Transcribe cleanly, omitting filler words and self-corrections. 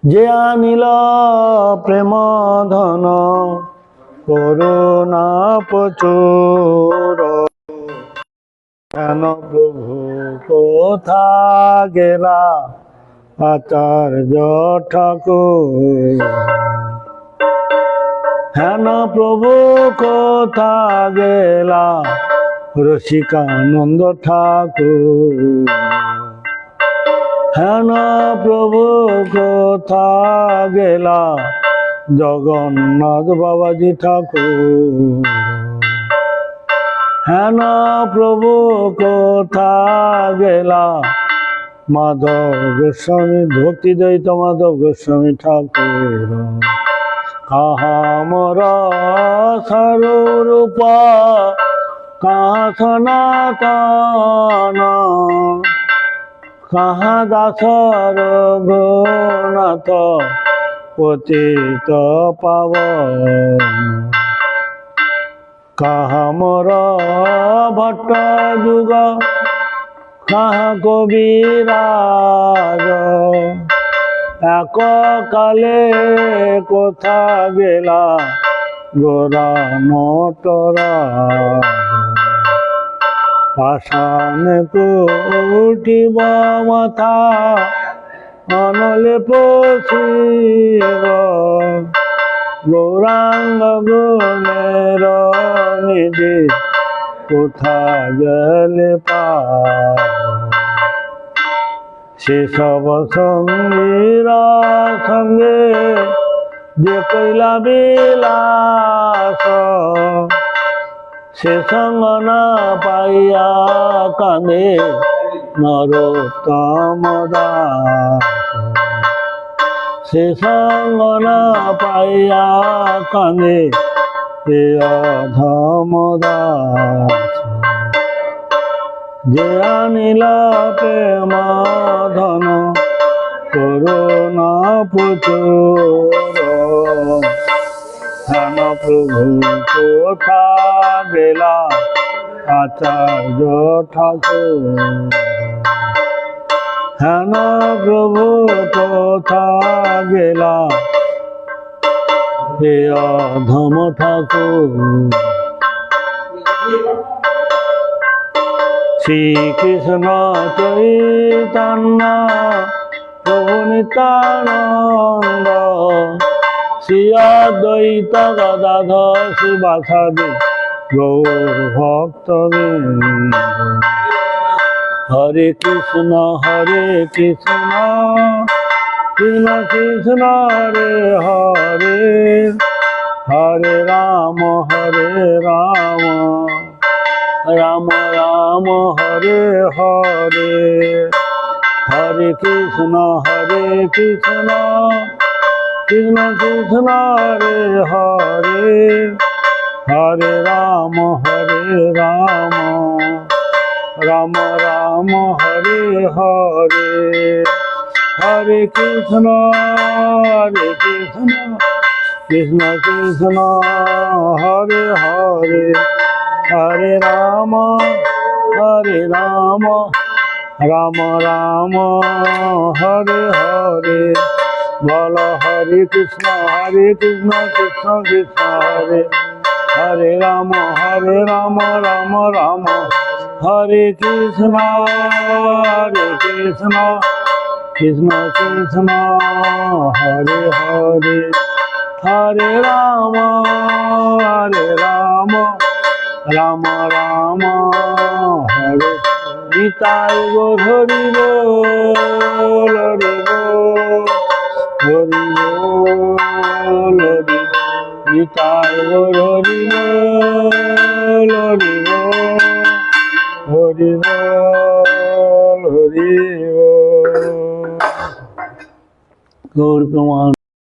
যে আনিল প্রেম ধন করুণা প্রচুর, কেন প্রভু কোথা গেলা আচার্য ঠাকুর? হেন প্রভু কোথা গেলা রসিকানন্দ ঠাকুর? হেন প্রভু কোথা গেলা জগন্নাথ বাবাজি ঠাকুর? হেন প্রভু কোথা গেলা মাধব গোস্বামী, ভক্তি দ্বৈত মাধব গোস্বামী ঠাকুর? কাহা মোর স্বরূপ কাহা সনাতন, কাহা দাস রঘুনাথ পতিত পাবন? কাহা মোর ভট্ট যুগ কাহা কবিরাজ, এক কালে কোথা গেলা গোরা নটরাজ? পাষাণ কুটিব মাথা অনলে পশিব, গৌরাঙ্গ গুণের নিধি কোথা গেলে পাব? সেসব সঙ্গীরা সঙ্গে যে কইলা বিলাস, সে সঙ্গ না পাইয়া কাঁদে নরোত্তম দাস। সে সঙ্গ না পাইয়া কাঁদে এ অধম দাস। যে আনিল প্রেম ধন করুণা প্রচুর, হেন প্রভু কোথা গেলা আচার্য ঠাকুর? হেন প্রভু কোথা গেলা হে অধম ঠাকুর? শ্রীকৃষ্ণ চৈতন্য প্রভু নিত্যানন্দ, শ্রী অদ্বৈত গদাধর শিবাসাদি গৌর ভক্তবৃন্দ। হরে কৃষ্ণ কৃষ্ণ কৃষ্ণ হরে হরে, হরে রাম রাম রাম হরে হরে। হরে কৃষ্ণ কৃষ্ণ কৃষ্ণ হরে হরে, হরে রাম রাম রাম হরে হরে। হরে কৃষ্ণ কৃষ্ণ কৃষ্ণ হরে হরে, হরে রাম রাম রাম হরে হরে। বল হরে কৃষ্ণ কৃষ্ণ কৃষ্ণ হরে, হরে রাম রাম রাম হরে কৃষ্ণ কৃষ্ণ কৃষ্ণ হরে হরে, হরে রাম রাম রাম হরে। নিতাই গৌর হরি বল, হরি বল, হরি বল, হরি নিতাই গৌর হরি বল, হরি বল, হরি বল, হরি বল। গৌর প্রমাণ।